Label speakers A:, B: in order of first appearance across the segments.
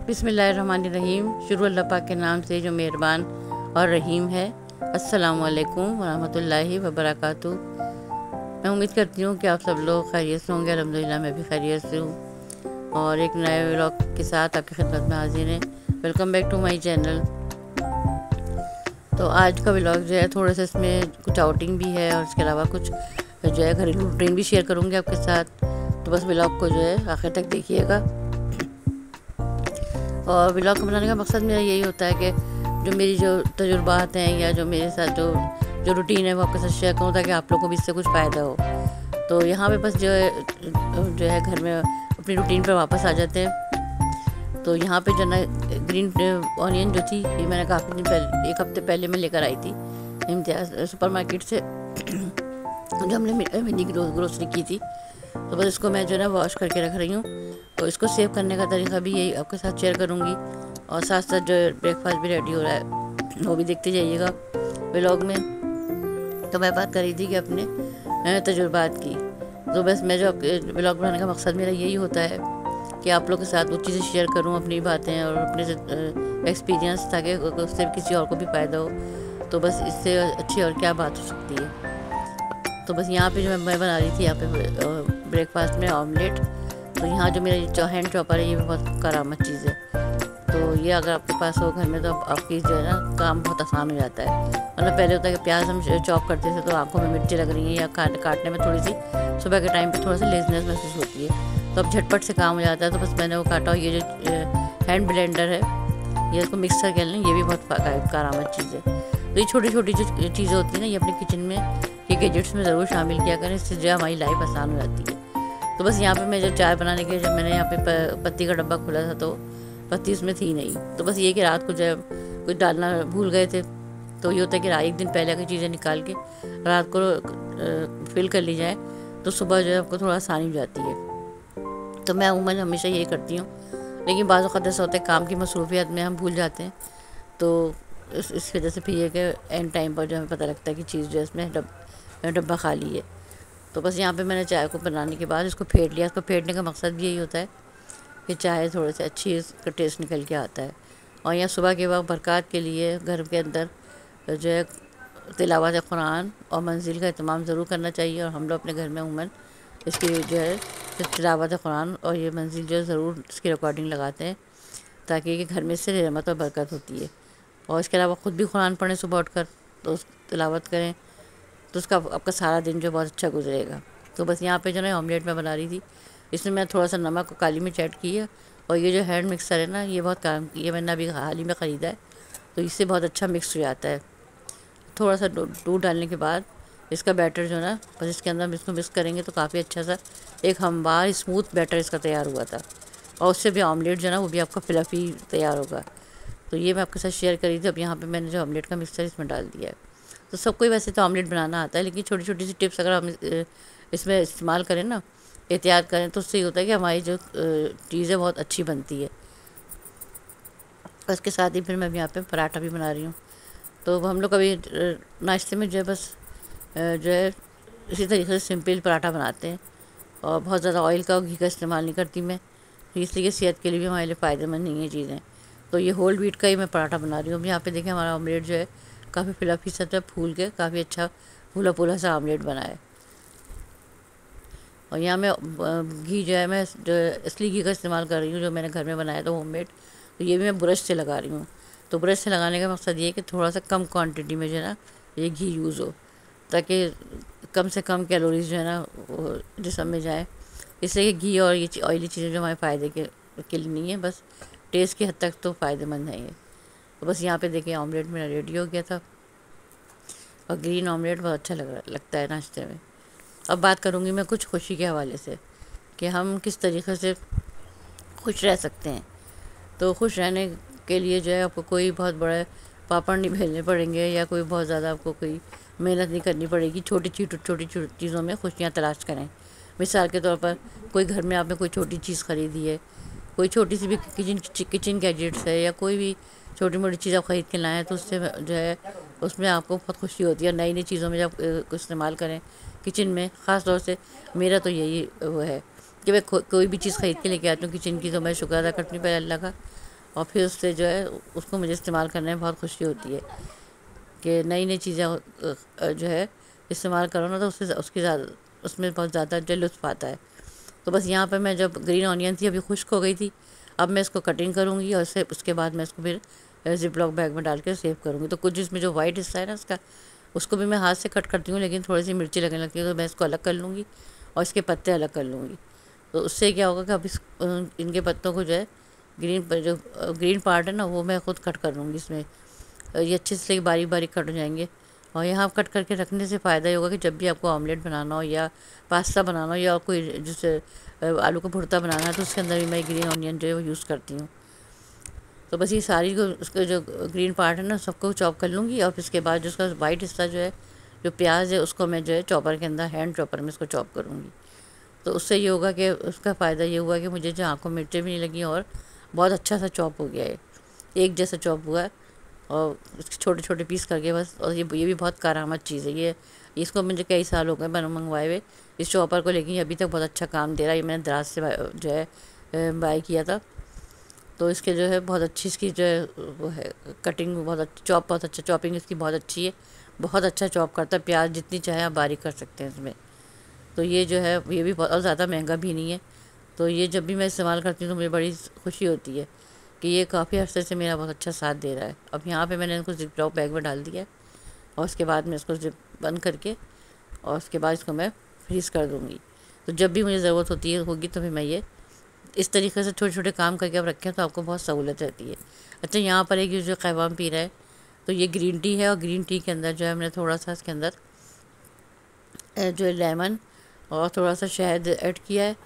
A: बिस्मिल्लाहिर्रहमानिर्रहीम। शुरू अल्लाह पाक के नाम से जो मेहरबान और रहीम है। अस्सलाम वालेकुम वरहमतुल्लाहि वबरकातुहू। मैं उम्मीद करती हूँ कि आप सब लोग खैरियत से होंगे। अल्हम्दुलिल्लाह मैं भी खैरियत से हूँ और एक नए व्लॉग के साथ आपकी खिदमत में हाजिर हैं। Welcome back to my channel. तो आज का व्लॉग जो है थोड़ा सा इसमें कुछ आउटिंग भी है और इसके अलावा कुछ जो है घरेलू रूटीन भी शेयर करूँगी आपके साथ। तो बस व्लॉग को जो है आखिर तक देखिएगा। और व्लॉग बनाने का मकसद मेरा यही होता है कि जो मेरी जो तजुर्बात हैं या जो मेरे साथ जो रूटीन है वो आपके साथ शेयर करूँ ताकि आप लोगों को भी इससे कुछ फ़ायदा हो। तो यहाँ पे बस जो है घर में अपनी रूटीन पर वापस आ जाते हैं। तो यहाँ पे जो ना ग्रीन ऑनियन जो थी ये मैंने काफ़ी दिन पहले, एक हफ्ते पहले मैं लेकर आई थी इम्तियाज़ सुपर मार्केट से जो हमने मिनी ग्रोसरी की थी। तो बस इसको मैं जो है ना वॉश करके रख रही हूँ। तो इसको सेव करने का तरीका भी यही आपके साथ शेयर करूँगी और साथ साथ जो ब्रेकफास्ट भी रेडी हो रहा है वो भी देखते जाइएगा व्लॉग में। तो मैं बात कर रही थी कि अपने तजुर्बात की। तो बस मैं जो व्लॉग बनाने का मकसद मेरा यही होता है कि आप लोग के साथ वो चीज़ें शेयर करूँ, अपनी बातें और अपने एक्सपीरियंस, ताकि उससे किसी और को भी फ़ायदा हो। तो बस इससे अच्छी और क्या बात हो सकती है। तो बस यहाँ पे जो मैं बना रही थी यहाँ पे ब्रेकफास्ट में ऑमलेट। तो यहाँ जो मेरा जो हैंड चॉपर है ये भी बहुत करामत चीज़ है। तो ये अगर आपके पास हो घर में तो आपकी जो है ना काम बहुत आसान हो जाता है। मतलब पहले होता है कि प्याज हम चॉप करते थे तो आंखों में मिर्ची लग रही है या काटने में थोड़ी सी सुबह के टाइम पे थोड़ा सा लेज़नेस महसूस होती है। तो अब झटपट से काम हो जाता है। तो बस मैंने वो काटा। ये जो हैंड ब्लेंडर है ये इसको मिक्सर कह लें, ये भी बहुत करामत चीज़ है। तो ये छोटी छोटी जो चीज़ें होती हैं ना ये अपने किचन में ये गैजेट्स में ज़रूर शामिल किया करें, इससे जो हमारी लाइफ आसान हो जाती है। तो बस यहाँ पे मैं जब चाय बनाने के जब मैंने यहाँ पे पत्ती का डब्बा खोला था तो पत्ती उसमें थी नहीं। तो बस ये कि रात को जब कुछ डालना भूल गए थे तो ये होता है कि एक दिन पहले की चीज़ें निकाल के रात को फिल कर ली जाए तो सुबह जो है आपको थोड़ा आसानी हो जाती है। तो मैं उम्र हमेशा यही करती हूँ, लेकिन बाज़ वक़्त ऐसा होता है काम की मसरूफियत में हम भूल जाते हैं। तो इस वजह से फिर ये कि एंड टाइम पर जो हमें पता लगता है कि चीज़ जो है इसमें डब्बा खाली है। तो बस यहाँ पे मैंने चाय को बनाने के बाद इसको फेंट लिया। इसको फेंटने का मकसद भी यही होता है कि चाय थोड़े से अच्छी इसका टेस्ट निकल के आता है। और यहाँ सुबह के वक्त बरक़ात के लिए घर के अंदर जो है तिलावत कुरान और मंजिल का एहतमाम ज़रूर करना चाहिए। और हम लोग अपने घर में उमूमन इसकी जो है तिलावत कुरान और ये मंजिल जो है ज़रूर इसकी रिकॉर्डिंग लगाते हैं ताकि घर में इससे रहमत और बरकत होती है। और इसके अलावा ख़ुद भी कुरान पढ़ें सुबह उठ कर, तो तिलावत करें तो उसका आपका सारा दिन जो बहुत अच्छा गुजरेगा। तो बस यहाँ पे जो है ऑमलेट मैं बना रही थी, इसमें मैं थोड़ा सा नमक और काली मिर्च ऐड की है। और ये जो हैंड मिक्सर है ना ये बहुत काम की है, मैंने अभी हाल ही में ख़रीदा है। तो इससे बहुत अच्छा मिक्स हो जाता है। थोड़ा सा दूध डालने के बाद इसका बैटर जो है ना बस इसके अंदर इसको मिक्स करेंगे तो काफ़ी अच्छा सा एक हमवार स्मूथ बैटर इसका तैयार हुआ था। और उससे भी ऑमलेट जो है ना वो भी आपका फ्लफ़ी तैयार होगा। तो ये मैं आपके साथ शेयर करी थी। अब यहाँ पर मैंने जो ऑमलेट का मिक्सर इसमें डाल दिया है। तो सबको ही वैसे तो ऑमलेट बनाना आता है, लेकिन छोटी छोटी सी टिप्स अगर हम इसमें इस्तेमाल करें ना, एहतियात करें, तो उससे ये होता है कि हमारी जो चीज़ें बहुत अच्छी बनती है। उसके साथ ही फिर मैं यहाँ पे पराठा भी बना रही हूँ। तो हम लोग कभी नाश्ते में जो है बस जो है इसी तरीके से सिंपल पराठा बनाते हैं और बहुत ज़्यादा ऑयल का और घी का इस्तेमाल नहीं करती मैं, इसलिए सेहत के लिए भी हमारे लिए फ़ायदेमंद नहीं है चीज़ें। तो ये होल व्हीट का ही मैं पराठा बना रही हूँ। अब यहाँ पे देखें हमारा ऑमलेट जो है काफ़ी फ्लफ़ी सा फूल के काफ़ी अच्छा फूला फूला सा ऑमलेट बना है। और यहाँ मैं घी जो है मैं जो असली घी का इस्तेमाल कर रही हूँ जो मैंने घर में बनाया था होममेड। तो ये भी मैं ब्रश से लगा रही हूँ। तो ब्रश से लगाने का मकसद ये है कि थोड़ा सा कम क्वांटिटी में जो है ना ये घी यूज़ हो, ताकि कम से कम कैलोरीज जो है ना वो जिस्म में जाए। इसलिए घी और ये ऑयली चीज़ें जो हमारे फ़ायदे के लिए नहीं है, बस टेस्ट की हद तक तो फ़ायदेमंद है ये। तो बस यहाँ पे देखिए ऑमलेट मेरा रेडी हो गया था और ग्रीन ऑमलेट बहुत अच्छा लगता है नाश्ते में। अब बात करूँगी मैं कुछ खुशी के हवाले से कि हम किस तरीक़े से खुश रह सकते हैं। तो खुश रहने के लिए जो है आपको कोई बहुत बड़े पापड़ नहीं बेलने पड़ेंगे या कोई बहुत ज़्यादा आपको कोई मेहनत नहीं करनी पड़ेगी। छोटी चीज़ों में खुशियाँ तलाश करें। मिसाल के तौर पर कोई घर में आपने कोई छोटी चीज़ ख़रीदी है, कोई छोटी सी भी किचन गैजेट्स है या कोई भी छोटी मोटी चीज़ आप ख़रीद के लाएँ तो उससे जो है उसमें आपको बहुत खुशी होती है। नई नई चीज़ों में जब इस्तेमाल करें किचन में, ख़ास तौर से मेरा तो यही वो है कि मैं कोई भी चीज़ ख़रीद के लेके आती हूँ किचन की तो मैं शुक्र अदा करती हूँ पहले अल्लाह का। और फिर उससे जो है उसको मुझे इस्तेमाल करने में बहुत खुशी होती है कि नई नई चीज़ें जो है इस्तेमाल करो ना, तो उससे उसकी उसमें बहुत ज़्यादा जो लुत्फ़ आता है। तो बस यहाँ पर मैं जब ग्रीन ऑनियन थी अभी खुश्क हो गई थी, अब मैं इसको कटिंग करूँगी और उसके बाद मैं इसको फिर जिपलॉक बैग में डाल के सेव करूँगी। तो कुछ इसमें जो वाइट हिस्सा है ना इसका, उसको भी मैं हाथ से कट करती हूँ, लेकिन थोड़ी सी मिर्ची लगने लगती है तो मैं इसको अलग कर लूँगी और इसके पत्ते अलग कर लूँगी। तो उससे क्या होगा कि अब इनके पत्तों को जो है ग्रीन पार्ट है ना वो मैं ख़ुद कट कर लूँगी इसमें। ये अच्छे से बारीक बारीक कट हो जाएंगे। और यहाँ आप कट करके रखने से फ़ायदा ये होगा कि जब भी आपको ऑमलेट बनाना हो या पास्ता बनाना हो या कोई जैसे आलू का भुर्ता बनाना है, तो उसके अंदर भी मैं ग्रीन ऑनियन जो है वो यूज़ करती हूँ। तो बस ये सारी को उसका जो ग्रीन पार्ट है ना सबको चॉप कर लूँगी और फिर इसके बाद जो उसका वाइट हिस्सा जो है जो प्याज है उसको मैं जो है चॉपर के अंदर हैंड चॉपर में इसको चॉप करूँगी। तो उससे ये होगा कि उसका फ़ायदा ये हुआ कि मुझे जो आँखों में मिर्चें भी नहीं लगी और बहुत अच्छा सा चॉप हो गया है, एक जैसा चॉप हुआ है। और छोटे छोटे पीस करके बस। और ये भी बहुत कारामद चीज़ है ये, इसको मुझे कई साल हो गए मंगवाए हुए इस चॉपर को, लेकिन अभी तक बहुत अच्छा काम दे रहा है। ये मैंने दराज से जो है बाय किया था। तो इसके जो है बहुत अच्छी इसकी जो है वो है कटिंग बहुत अच्छी, बहुत अच्छा चॉपिंग इसकी बहुत अच्छी है, बहुत अच्छा चॉप करता है। प्याज जितनी चाहे आप बारीक कर सकते हैं इसमें। तो ये जो है ये भी बहुत ज़्यादा महंगा भी नहीं है। तो ये जब भी मैं इस्तेमाल करती हूँ तो मुझे बड़ी खुशी होती है कि ये काफ़ी अरसे से मेरा बहुत अच्छा साथ दे रहा है। अब यहाँ पे मैंने इनको जिप बैग में डाल दिया है और उसके बाद मैं इसको जिप बंद करके और उसके बाद इसको मैं फ्रीज़ कर दूँगी। तो जब भी मुझे ज़रूरत होगी तो फिर मैं ये इस तरीके से छोटे छोटे काम करके आप रखें तो आपको बहुत सहूलत रहती है। अच्छा, यहाँ पर एक जो क़हवा पी रहा है तो ये ग्रीन टी है और ग्रीन टी के अंदर जो है हमने थोड़ा सा इसके अंदर जो है लेमन और थोड़ा सा शहद ऐड किया है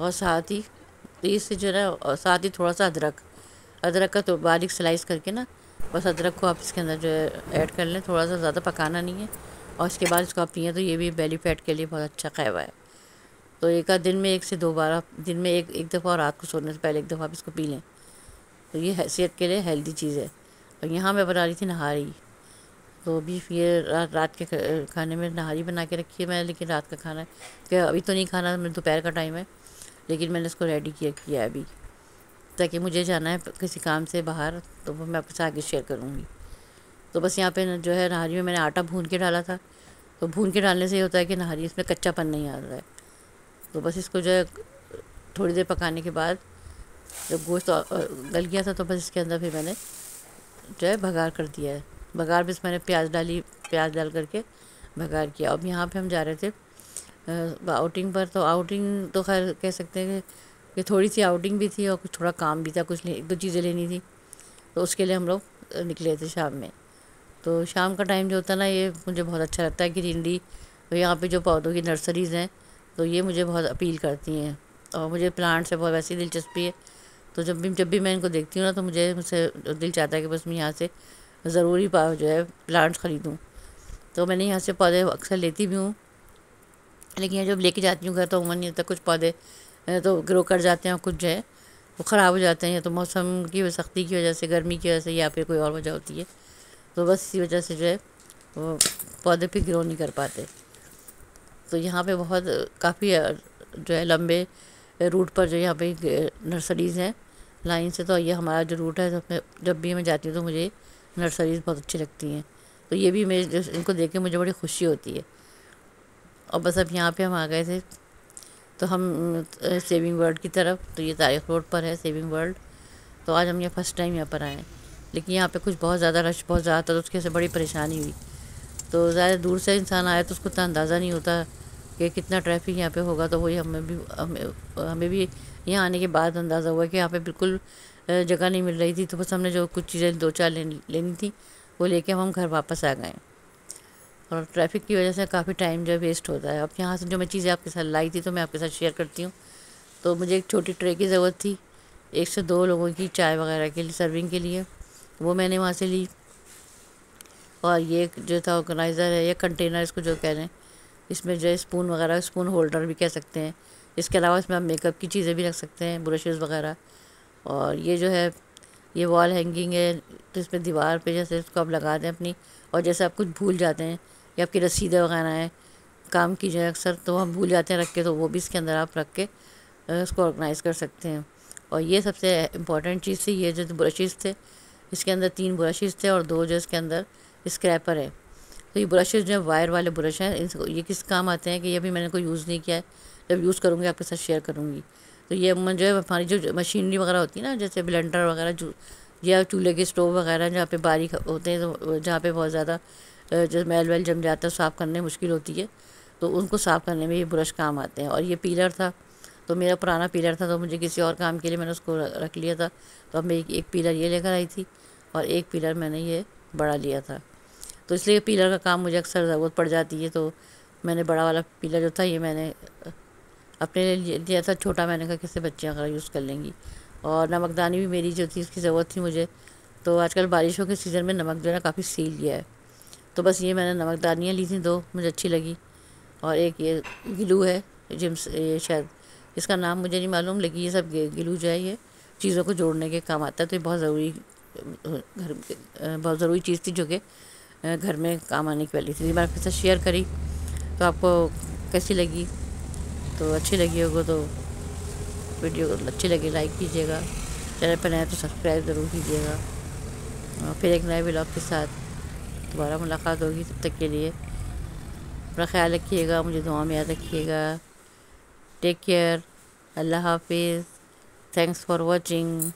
A: और साथ ही इससे जो है और साथ ही थोड़ा सा अदरक का तो बारीक स्लाइस करके ना, बस अदरक को आप इसके अंदर जो है ऐड कर लें, थोड़ा सा ज़्यादा पकाना नहीं है। और इसके बाद इसको आप पिएँ तो ये भी बेली फैट के लिए बहुत अच्छा क़हवा है। तो एक आध दिन में 1 से 2 बार आप दिन में एक दफ़ा और रात को सोने से पहले एक दफ़ा आप इसको पी लें। तो ये सेहत के लिए हेल्दी चीज़ है। और यहाँ मैं बना रही थी नहारी, तो अभी फिर रात के खाने में नहारी बना के रखी है मैं, लेकिन रात का खाना क्या अभी तो नहीं खाना, मेरे दोपहर का टाइम है, लेकिन मैंने इसको रेडी किया है अभी, ताकि मुझे जाना है किसी काम से बाहर, तो वो मैं आपके साथ आगे शेयर करूँगी। तो बस यहाँ पे जो है नहारी में मैंने आटा भून के डाला था। तो भून के डालने से ये होता है कि नहारी इसमें कच्चापन नहीं आ रहा है। तो बस इसको जो है थोड़ी देर पकाने के बाद जब गोश्त गल गया था तो बस इसके अंदर फिर मैंने जो है भगार कर दिया है। भगार बस मैंने प्याज डाल करके भगार किया। अब यहाँ पे हम जा रहे थे आउटिंग पर। तो आउटिंग तो खैर कह सकते हैं कि थोड़ी सी आउटिंग भी थी और कुछ थोड़ा काम भी था, कुछ 1-2 चीज़ें लेनी थी। तो उसके लिए हम लोग निकले थे शाम में। तो शाम का टाइम जो होता है ना, ये मुझे बहुत अच्छा लगता है। ग्रीनरी तो यहाँ पे जो पौधों की नर्सरीज़ हैं तो ये मुझे बहुत अपील करती हैं और मुझे प्लांट से बहुत वैसी दिलचस्पी है। तो जब भी मैं इनको देखती हूँ ना तो मुझसे दिल चाहता है कि बस मैं यहाँ से ज़रूरी जो है प्लांट्स ख़रीदूँ। तो मैंने यहाँ से पौधे अक्सर लेती भी हूँ, लेकिन यहाँ जब लेके जाती हूँ घर तो उम्र नहीं होता। कुछ पौधे तो ग्रो कर जाते हैं और कुछ जो है वो ख़राब हो जाते हैं, या तो मौसम की सख्ती की वजह से, गर्मी की वजह से, या फिर कोई और वजह होती है। तो बस इसी वजह से जो है वो पौधे फिर ग्रो नहीं कर पाते। तो यहाँ पे बहुत काफ़ी जो है लंबे रूट पर जो यहाँ पे नर्सरीज़ हैं लाइन से। तो ये हमारा जो रूट है तो जब भी मैं जाती हूँ तो मुझे नर्सरीज़ बहुत अच्छी लगती हैं। तो ये भी मेरे इनको देख के मुझे बड़ी खुशी होती है। और बस अब यहाँ पे हम आ गए थे तो हम सेविंग वर्ल्ड की तरफ। तो ये तारीख रोड पर है सेविंग वर्ल्ड। तो आज हम ये फर्स्ट टाइम यहाँ पर आए हैं, लेकिन यहाँ पे कुछ बहुत ज़्यादा रश बहुत ज़्यादा था, तो उसकी वजह से बड़ी परेशानी हुई। तो ज़्यादा दूर से इंसान आया तो उसको इतना अंदाज़ा नहीं होता कि कितना ट्रैफिक यहाँ पे होगा। तो वही हमें भी यहाँ आने के बाद अंदाज़ा हुआ कि यहाँ पे बिल्कुल जगह नहीं मिल रही थी। तो बस हमने जो कुछ चीज़ें 2-4 लेनी थी वो लेके हम घर वापस आ गए। और ट्रैफिक की वजह से काफ़ी टाइम जो है वेस्ट होता है। अब यहाँ से जो मैं चीज़ें आपके साथ लाई थी तो मैं आपके साथ शेयर करती हूँ। तो मुझे एक छोटी ट्रे की ज़रूरत थी 1 से 2 लोगों की चाय वगैरह के लिए, सर्विंग के लिए, वो मैंने वहाँ से ली। और ये जो था ऑर्गेनाइज़र है या कंटेनर इसको जो कह रहे हैं, इसमें जो है स्पून वगैरह, स्पून होल्डर भी कह सकते हैं। इसके अलावा इसमें आप मेकअप की चीज़ें भी रख सकते हैं, ब्रशेज़ वगैरह। और ये जो है ये वॉल हैंगिंग है, तो इसमें दीवार पे जैसे इसको आप लगा दें अपनी, और जैसे आप कुछ भूल जाते हैं या आपकी रसीदें वगैरह हैं काम की जो है अक्सर तो हम भूल जाते हैं रख के, तो वो भी इसके अंदर आप रख के उसको ऑर्गेनाइज़ कर सकते हैं। और ये सबसे इम्पोर्टेंट चीज़ थी, ये जो ब्रशेज़ थे, इसके अंदर 3 ब्रशेज़ थे और 2 जो इसके अंदर स्क्रैपर है। तो ये ब्रशेज़ जो वायर वाले ब्रश हैं, इनको ये किस काम आते हैं कि ये भी मैंने कोई यूज़ नहीं किया है, जब यूज़ करूँगी आपके साथ शेयर करूँगी। तो ये जो है हमारी जो मशीनरी वगैरह होती है ना, जैसे ब्लेंडर वगैरह जो या चूल्हे के स्टोव वगैरह जहाँ पे बारीक होते हैं, तो जहाँ पे बहुत ज़्यादा जो मैल वैल जम जाता है, साफ़ करने मुश्किल होती है, तो उनको साफ़ करने में ये ब्रश काम आते हैं। और ये पीलर था, तो मेरा पुराना पीलर था, तो मुझे किसी और काम के लिए मैंने उसको रख लिया था। तो अब मैं एक पीलर ये लेकर आई थी और एक पीलर मैंने ये बड़ा लिया था। तो इसलिए पीलर का काम मुझे अक्सर ज़रूरत पड़ जाती है, तो मैंने बड़ा वाला पीलर जो था ये मैंने अपने लिए लिया था, छोटा मैंने कहा किससे बच्चियाँ अगर यूज़ कर लेंगी। और नमकदानी भी मेरी जो थी उसकी ज़रूरत थी मुझे, तो आजकल बारिशों के सीज़न में नमक जो है ना काफ़ी सील गया है, तो बस ये मैंने नमकदानियाँ ली थी 2, मुझे अच्छी लगी। और एक ये ग्लू है जिम्स, ये शायद इसका नाम मुझे नहीं मालूम, लेकिन ये सब ग्लू जो है ये चीज़ों को जोड़ने के काम आता है। तो ये बहुत ज़रूरी बहुत ज़रूरी चीज़ थी जो कि घर में काम आने की वाली थी। मैं आपके साथ शेयर करी, तो आपको कैसी लगी? तो अच्छी लगी होगा तो वीडियो अच्छी लगी लाइक कीजिएगा, चैनल पर नए तो सब्सक्राइब ज़रूर कीजिएगा। और फिर एक नए ब्लॉग के साथ दोबारा मुलाकात होगी, तब तक के लिए अपना ख्याल रखिएगा, मुझे दुआ में याद रखिएगा। टेक केयर, अल्लाह हाफिज़, थैंक्स फॉर वॉचिंग।